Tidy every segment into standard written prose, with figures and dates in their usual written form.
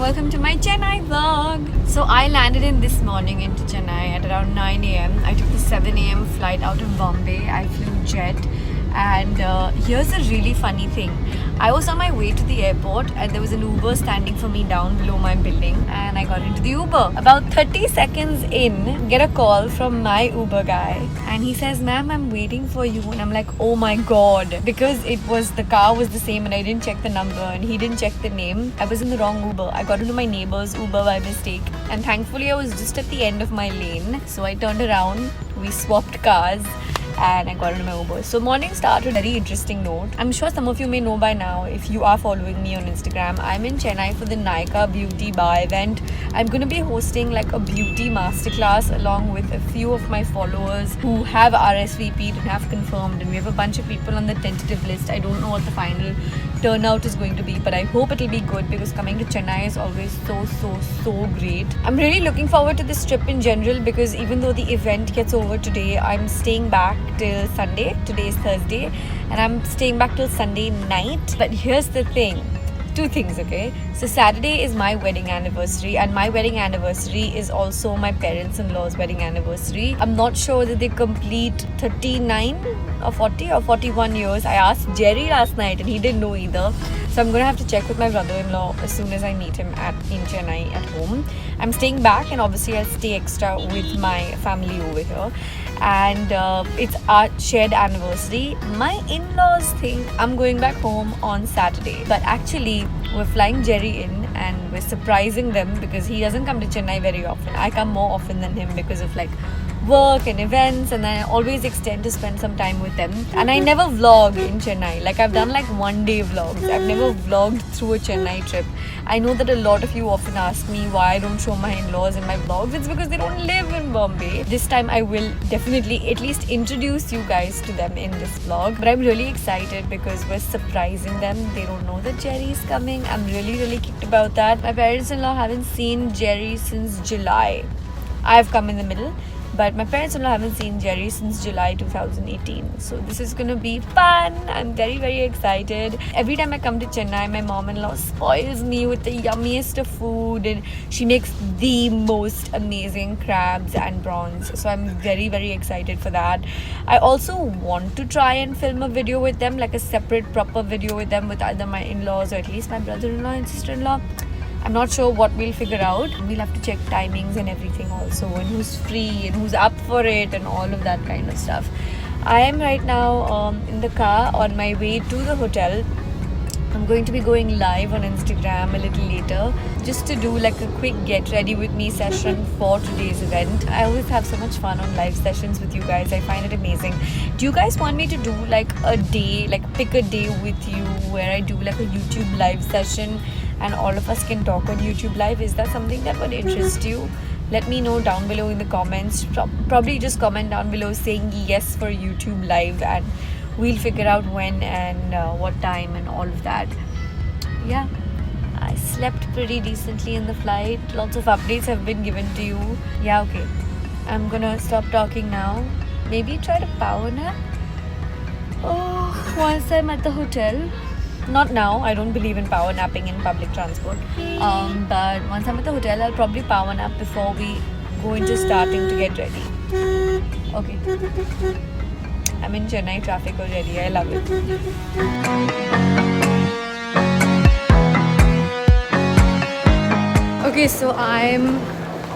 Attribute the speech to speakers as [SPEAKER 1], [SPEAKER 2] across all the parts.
[SPEAKER 1] welcome to my Chennai vlog. So I landed in this morning into Chennai at around 9 a.m. I took the 7 a.m. flight out of Bombay. I flew jet. And here's a really funny thing. I was on my way to the airport and there was an Uber standing for me down below my building, and I got into the Uber. About 30 seconds in, get a call from my Uber guy and he says, "Ma'am, I'm waiting for you." And I'm like, oh my god, because the car was the same and I didn't check the number and he didn't check the name. I was in the wrong Uber. I got into my neighbor's Uber by mistake, and thankfully I was just at the end of my lane. So I turned around, we swapped cars, and I got into my Uber. So morning started on a very interesting note. I'm sure some of you may know by now if you are following me on Instagram. I'm in Chennai for the Nykaa Beauty Bar event. I'm going to be hosting like a beauty masterclass along with a few of my followers who have RSVP'd and have confirmed, and we have a bunch of people on the tentative list. I don't know what the final turnout is going to be, but I hope it'll be good because coming to Chennai is always so great. I'm really looking forward to this trip in general because even though the event gets over today, I'm staying back till Sunday. Today is Thursday and I'm staying back till Sunday night. But here's the thing, two things, okay? So Saturday is my wedding anniversary, and my wedding anniversary is also my parents-in-law's wedding anniversary. I'm not sure that they complete 39 or 40 or 41 years. I asked Jerry last night and he didn't know either. So I'm gonna have to check with my brother-in-law as soon as I meet him in Chennai at home. I'm staying back and obviously I'll stay extra with my family over here. And it's our shared anniversary. My in-laws think I'm going back home on Saturday, but actually we're flying Jerry in and we're surprising them because he doesn't come to Chennai very often. I come more often than him because of like work and events, and I always extend to spend some time with them. And I never vlog in Chennai. Like I've done like one day vlogs. I've never vlogged through a Chennai trip. I know that a lot of you often ask me why I don't show my in-laws in my vlogs. It's because they don't live in Bombay. This time I will definitely at least introduce you guys to them in this vlog. But I'm really excited because we're surprising them. They don't know that Jerry's coming. I'm really kicked about that. My parents-in-law haven't seen Jerry since July. I've come in the middle. But my parents-in-law haven't seen Jerry since July 2018. So this is gonna be fun. I'm very excited. Every time I come to Chennai, my mom-in-law spoils me with the yummiest of food, and she makes the most amazing crabs and prawns. So I'm very excited for that. I also want to try and film a video with them, like a separate proper video with them, with either my in-laws or at least my brother-in-law and sister-in-law. I'm not sure what we'll figure out. We'll have to check timings and everything also, and who's free and who's up for it and all of that kind of stuff. I am right now in the car on my way to the hotel. I'm going to be going live on Instagram a little later just to do like a quick get ready with me session for today's event. I always have so much fun on live sessions with you guys. I find it amazing. Do you guys want me to do like a day, like pick a day with you where I do like a YouTube live session and all of us can talk on YouTube live? Is that something that would interest you? Let me know down below in the comments. Probably just comment down below saying yes for YouTube live, and we'll figure out when and what time and all of that. Yeah, I slept pretty decently in the flight. Lots of updates have been given to you. Yeah, okay. I'm gonna stop talking now. Maybe try to power nap. Oh, once I'm at the hotel. Not now, I don't believe in power napping in public transport. But once I'm at the hotel, I'll probably power nap before we go into starting to get ready. Okay. I'm in Chennai traffic already. I love it. Okay, so I'm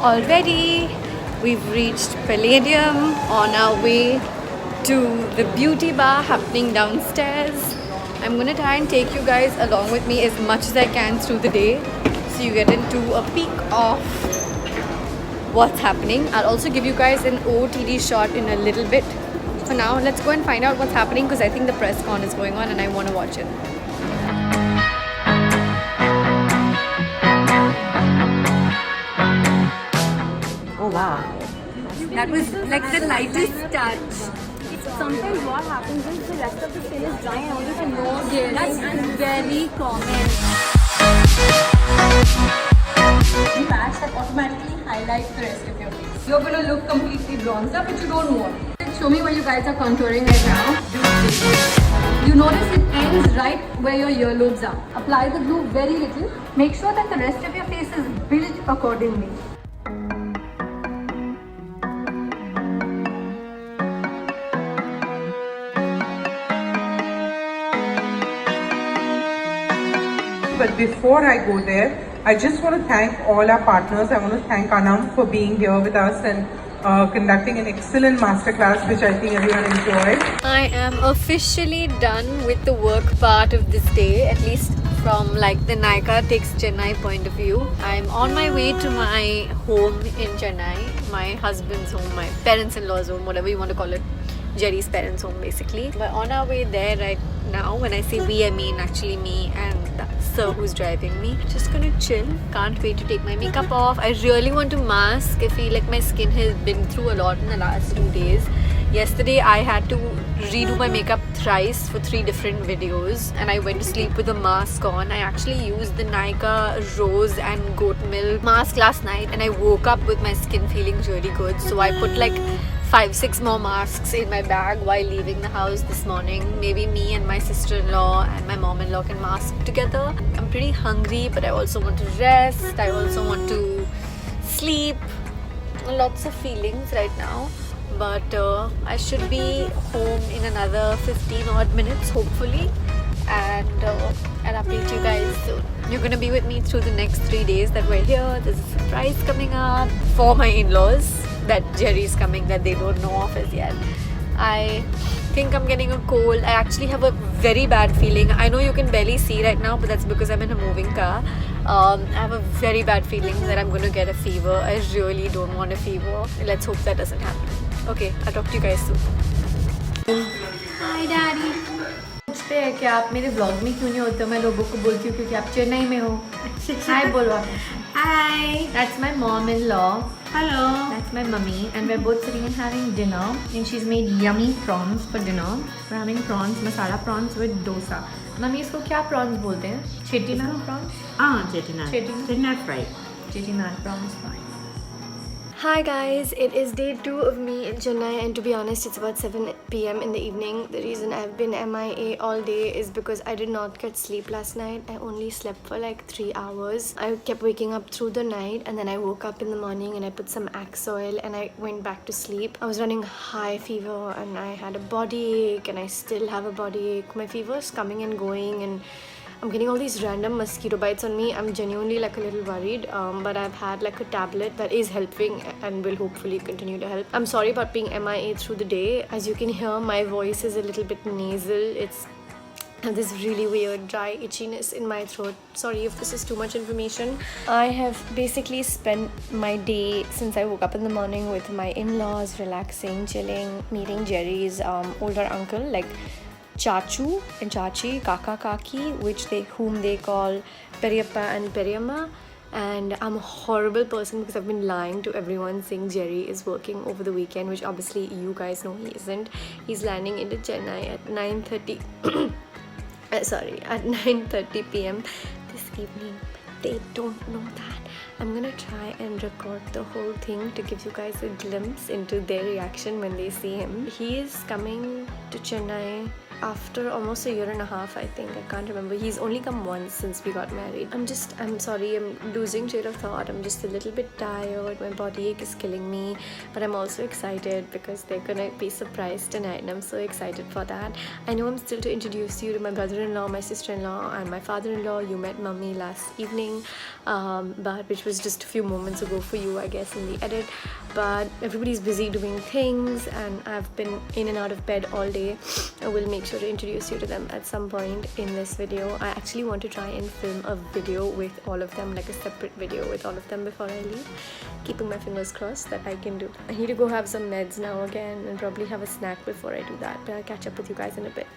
[SPEAKER 1] all ready. We've reached Palladium on our way to the beauty bar happening downstairs. I'm gonna try and take you guys along with me as much as I can through the day, so you get into a peek of what's happening. I'll also give you guys an OOTD shot in a little bit. For now, let's go and find out what's happening because I think the press con is going on and I want to watch it. Oh wow. That was like the lightest touch.
[SPEAKER 2] Sometimes what happens is the rest of the skin is dry and only the nose. Yes. That's very common. Patch that automatically highlights the rest of your face.
[SPEAKER 1] You're gonna look completely bronzed up, but you don't want. Show me where you guys are contouring right now.
[SPEAKER 2] You notice it ends right where your earlobes are. Apply the glue very little. Make sure that the rest of your face is built accordingly.
[SPEAKER 3] But before I go there, I just want to thank all our partners. I want to thank Anam for being here with us and conducting an excellent masterclass, which I think everyone enjoyed.
[SPEAKER 1] I am officially done with the work part of this day, at least from like the Nykaa Takes Chennai point of view. I'm on my way to my home in Chennai, my husband's home, my parents-in-law's home, whatever you want to call it. Jerry's parents' home basically. We're on our way there right now. When I say we, I mean actually me and the sir who's driving me. Just gonna chill. Can't wait to take my makeup off. I really want to mask. I feel like my skin has been through a lot in the last 2 days. Yesterday I had to redo my makeup thrice for 3 different videos and I went to sleep with a mask on. I actually used the Nykaa Rose and Goat Milk mask last night and I woke up with my skin feeling really good. So I put like 5-6 more masks in my bag while leaving the house this morning. Maybe me and my sister-in-law and my mom-in-law can mask together. I'm pretty hungry, but I also want to rest. I also want to sleep. Lots of feelings right now. But I should be home in another 15 odd minutes, hopefully. And I'll update you guys soon. You're gonna be with me through the next 3 days that we're here. There's a surprise coming up for my in-laws that Jerry's coming that they don't know of as yet. I think I'm getting a cold. I actually have a very bad feeling. I know you can barely see right now, but that's because I'm in a moving car. I have a very bad feeling that I'm going to get a fever. I really don't want a fever. Let's hope that doesn't happen. Okay, I'll talk to you guys soon.
[SPEAKER 2] Hi, Daddy. पूछते हैं कि आप मेरे vlog में क्यों नहीं होते हो? मैं लोगों को बोलती हूँ क्योंकि आप चेन्नई में हो. हाय बोलो आप.
[SPEAKER 1] Hi!
[SPEAKER 2] That's my mom-in-law.
[SPEAKER 1] Hello!
[SPEAKER 2] That's my mummy, and we're both sitting and having dinner. And she's made yummy prawns for dinner. We're having prawns, masala prawns with dosa. Mummy, इसको क्या prawns बोलते हैं? Chettinad prawns?
[SPEAKER 3] Chettinad fry.
[SPEAKER 2] Chettinad prawns fry.
[SPEAKER 1] Hi guys, it is day 2 of me in Chennai and to be honest it's about 7 PM in the evening. The reason I've been MIA all day is because I did not get sleep last night. I only slept for like 3 hours. I kept waking up through the night and then I woke up in the morning and I put some Axe oil and I went back to sleep. I was running high fever and I had a body ache and I still have a body ache. My fever is coming and going and I'm getting all these random mosquito bites on me. I'm genuinely like a little worried, but I've had like a tablet that is helping and will hopefully continue to help. I'm sorry about being MIA through the day. As you can hear, my voice is a little bit nasal. It's this really weird dry itchiness in my throat. Sorry if this is too much information. I have basically spent my day since I woke up in the morning with my in-laws, relaxing, chilling, meeting Jerry's older uncle, like Chachu and Chachi, Kaka Kaki, whom they call Periyappa and Periyamma. And I'm a horrible person because I've been lying to everyone saying Jerry is working over the weekend, which obviously you guys know he isn't. He's landing into Chennai at 9:30 at 9:30 PM this evening. They don't know that. I'm gonna try and record the whole thing to give you guys a glimpse into their reaction when they see him. He is coming to Chennai after almost a year and a half, I think. I can't remember. He's only come once since we got married. I'm sorry, I'm losing train of thought. I'm just a little bit tired. My body ache is killing me. But I'm also excited because they're gonna be surprised tonight and I'm so excited for that. I know I'm still to introduce you to my brother-in-law, my sister-in-law and my father-in-law. You met Mummy last evening, but which was just a few moments ago for you, I guess, in the edit. But everybody's busy doing things and I've been in and out of bed all day. I will make sure to introduce you to them at some point in this video. I actually want to try and film a video with all of them, like a separate video with all of them before I leave. Keeping my fingers crossed that I can do. I need to go have some meds now again and probably have a snack before I do that. But I'll catch up with you guys in a bit.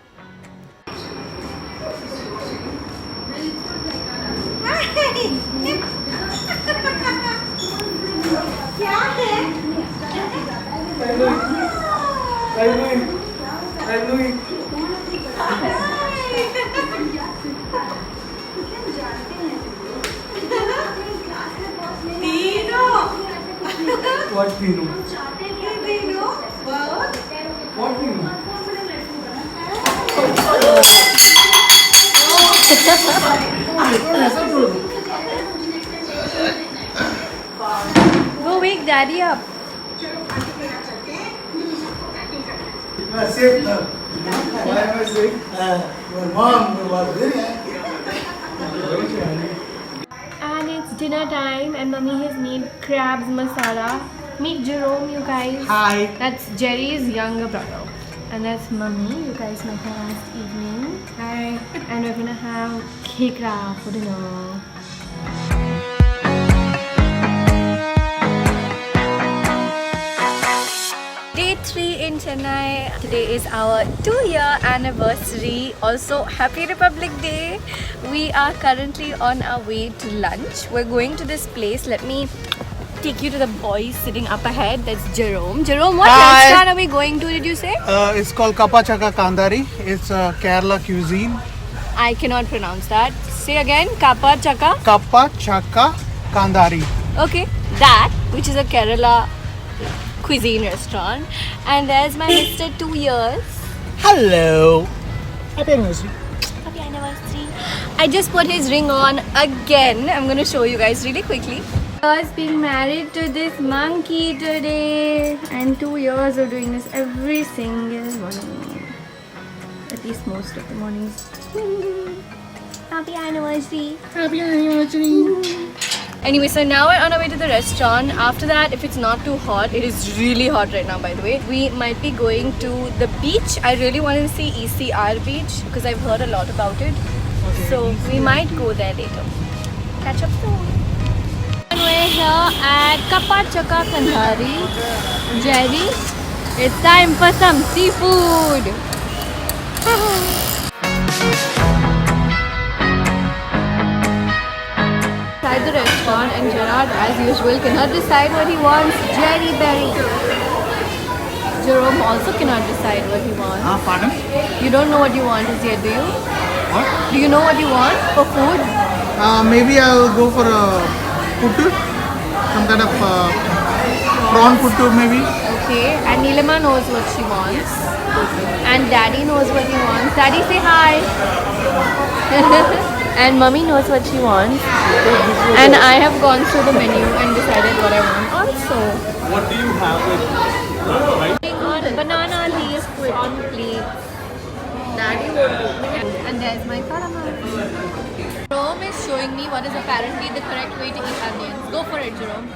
[SPEAKER 3] What Tino? What Tino?
[SPEAKER 1] Go wake daddy up.
[SPEAKER 4] Safe now. Why am I saying? Your mom was very happy.
[SPEAKER 2] And it's dinner time, and Mummy has made crabs masala. Meet Jerome, you guys.
[SPEAKER 4] Hi.
[SPEAKER 2] That's Jerry's younger brother. And that's Mummy. You guys met her last evening. Hi. And we're gonna have khekra for dinner.
[SPEAKER 1] Day 3 in Chennai. Today is our 2-year anniversary. Also, Happy Republic Day. We are currently on our way to lunch. We're going to this place. Let me take you to the boy sitting up ahead. That's Jerome. Jerome, what
[SPEAKER 4] Hi.
[SPEAKER 1] restaurant are we going to, did you say?
[SPEAKER 4] It's called Kappa Chaka Kandari. It's a Kerala cuisine.
[SPEAKER 1] I cannot pronounce that. Say again, Kappa Chaka.
[SPEAKER 4] Kappa Chaka Kandari.
[SPEAKER 1] Okay, that, which is a Kerala cuisine restaurant. And there's my Mr. 2 years.
[SPEAKER 4] Hello. Happy anniversary.
[SPEAKER 1] Happy anniversary. I just put his ring on again. I'm going to show you guys really quickly. I was being married to this monkey today. And 2 years of doing this every single morning. At least most of the mornings. Happy anniversary.
[SPEAKER 4] Happy anniversary.
[SPEAKER 1] Anyway, so now we're on our way to the restaurant. After that, if it's not too hot, it is really hot right now, by the way, we might be going to the beach. I really want to see ECR beach because I've heard a lot about it. Okay. So we might go there later. Catch up soon. And we're here at Kappa Chaka Kandari. Jerry, it's time for some seafood. Inside the restaurant, and Gerard, as usual, cannot decide what he wants. Jerry Berry. Jerome also cannot decide what he wants.
[SPEAKER 4] Pardon?
[SPEAKER 1] You don't know what you want as yet, do you?
[SPEAKER 4] What?
[SPEAKER 1] Do you know what you want for food?
[SPEAKER 4] Maybe I'll go for a puttu. Some kind of prawn puttu maybe.
[SPEAKER 1] Okay, and Neelima knows what she wants. And Daddy knows what he wants. Daddy, say hi. And Mummy knows what she wants. And I have gone through the menu and decided what I want also.
[SPEAKER 5] What do you have with
[SPEAKER 1] On banana leaf on plate. Daddy won't do. And there's my karama. Jerome is showing me what is apparently the correct way to eat onions. Go for it, Jerome.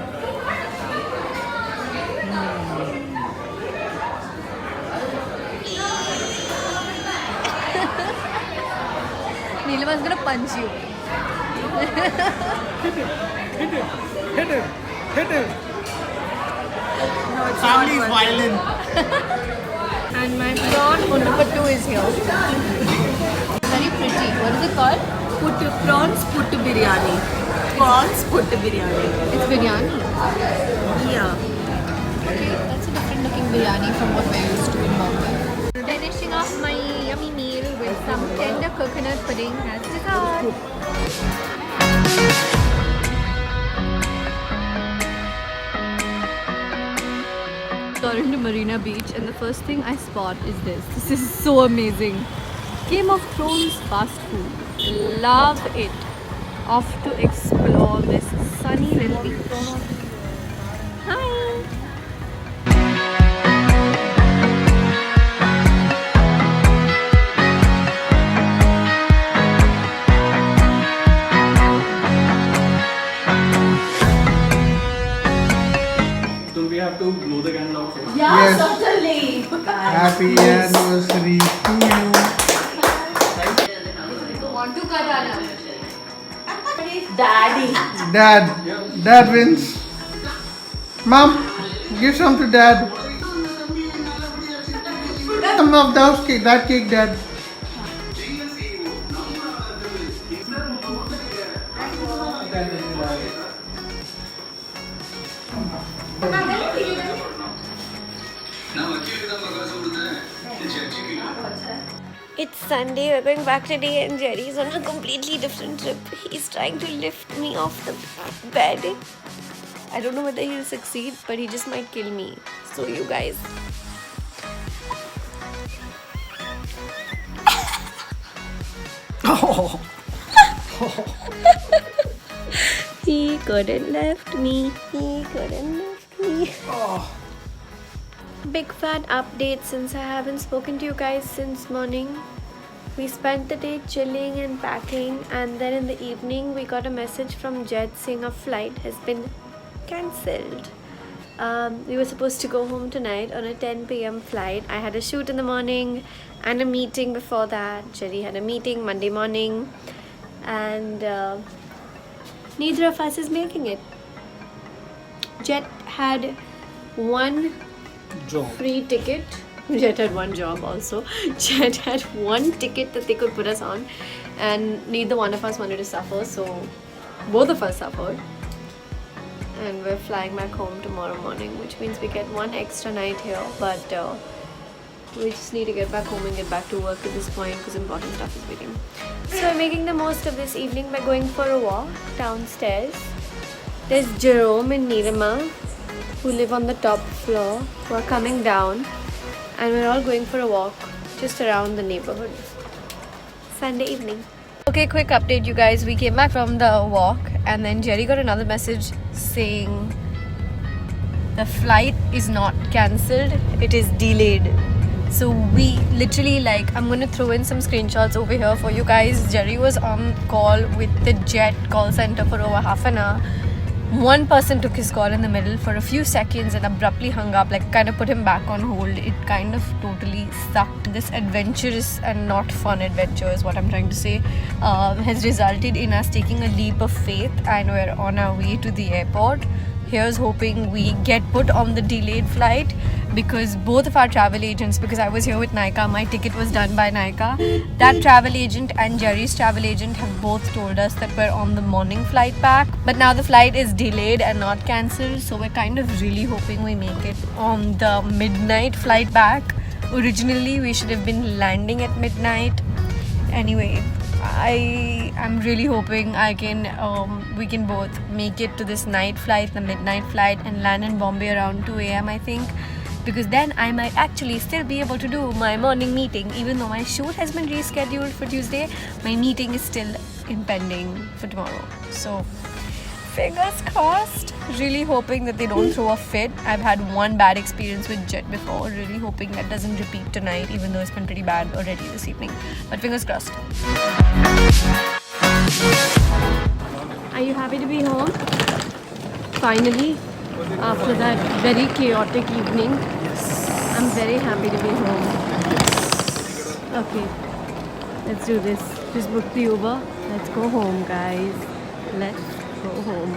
[SPEAKER 1] Neelima's gonna punch you.
[SPEAKER 4] Hit it. Family is violent.
[SPEAKER 1] And my prawn puttu is here. Very pretty. What is it called?
[SPEAKER 6] Prawns puttu biryani. Prawns puttu biryani.
[SPEAKER 1] It's biryani.
[SPEAKER 6] Yeah.
[SPEAKER 1] Okay, that's a different looking biryani from what we're used to in Bombay. Finishing off my yummy meal with some tender coconut pudding as dessert. Got into Marina Beach and the first thing I spot is this. This is so amazing. Game of Thrones fast food. Love it. Off to explore this sunny little beach. Hi.
[SPEAKER 5] Do we have to blow the candle out first?
[SPEAKER 6] Yeah,
[SPEAKER 4] Yes.
[SPEAKER 6] certainly.
[SPEAKER 4] Happy anniversary to you.
[SPEAKER 1] Want to cut
[SPEAKER 6] Daddy.
[SPEAKER 4] Dad wins. Mom, give some to Dad. Some of those cake, that cake, Dad.
[SPEAKER 1] It's Sunday, we're going back today and Jerry's on a completely different trip. He's trying to lift me off the bed. I don't know whether he'll succeed, but he just might kill me. So you guys. He couldn't left me. He couldn't left me. Big fat update since I haven't spoken to you guys since morning. We spent the day chilling and packing, and then in the evening we got a message from Jet saying our flight has been cancelled. We were supposed to go home tonight on a 10 p.m. flight. I had a shoot in the morning and a meeting before that. Jerry had a meeting Monday morning, and neither of us is making it. Jet had one free ticket. Jet had one job also. Jet had one ticket that they could put us on, and neither one of us wanted to suffer, so both of us suffered. And we're flying back home tomorrow morning, which means we get one extra night here, but we just need to get back home and get back to work at this point because important stuff is waiting. So I'm making the most of this evening by going for a walk downstairs. There's Jerome and Nirima, who live on the top floor, who are coming down, and we're all going for a walk just around the neighborhood. Sunday evening. Okay, quick update, you guys. We came back from the walk, and then Jerry got another message saying the flight is not cancelled, it is delayed. So we literally, like, I'm gonna throw in some screenshots over here for you guys. Jerry was on call with the Jet call center for over half an hour. One person took his call in the middle for a few seconds and abruptly hung up, like kind of put him back on hold. It kind of totally sucked. This adventurous and not fun adventure is what I'm trying to say, has resulted in us taking a leap of faith, and we're on our way to the airport. Here's hoping we get put on the delayed flight, because both of our travel agents, because I was here with Nykaa, my ticket was done by Nykaa. That travel agent and Jerry's travel agent have both told us that we're on the morning flight back, but now the flight is delayed and not cancelled, so we're kind of really hoping we make it on the midnight flight back. Originally we should have been landing at midnight. Anyway, I'm really hoping we can both make it to this night flight, the midnight flight, and land in Bombay around 2 a.m. I think, because then I might actually still be able to do my morning meeting. Even though my shoot has been rescheduled for Tuesday, my meeting is still impending for tomorrow. So fingers crossed. Really hoping that they don't throw a fit. I've had one bad experience with Jet before. Really hoping that doesn't repeat tonight, even though it's been pretty bad already this evening. But fingers crossed. Are you happy to be home? Finally, after that very chaotic evening. Yes. I'm very happy to be home. Okay, let's do this. Just book the Uber. Let's go home, guys. Let's go home.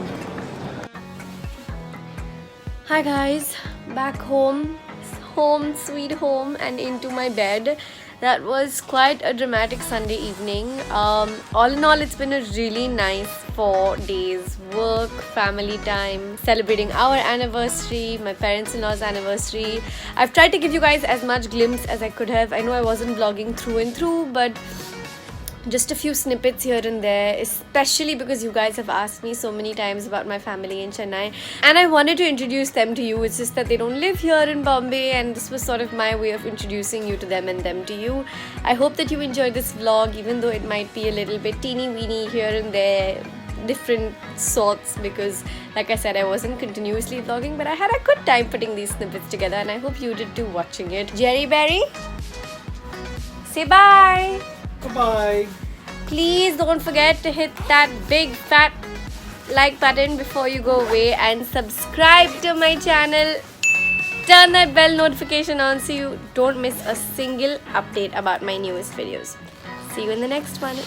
[SPEAKER 1] Hi guys, back home sweet home, and into my bed. That was quite a dramatic Sunday evening. All in all, it's been a really nice 4 days. Work, family time, celebrating our anniversary, my parents-in-law's anniversary. I've tried to give you guys as much glimpse as I could have. I know I wasn't vlogging through and through, but just a few snippets here and there, especially because you guys have asked me so many times about my family in Chennai, and I wanted to introduce them to you. It's just that they don't live here in Bombay, and this was sort of my way of introducing you to them and them to you. I hope that you enjoyed this vlog, even though it might be a little bit teeny weeny here and there, different sorts, because like I said, I wasn't continuously vlogging, but I had a good time putting these snippets together, and I hope you did too watching it. Jerry Berry, say bye.
[SPEAKER 5] Bye.
[SPEAKER 1] Please don't forget to hit that big fat like button before you go away, and subscribe to my channel. Turn that bell notification on so you don't miss a single update about my newest videos. See you in the next one.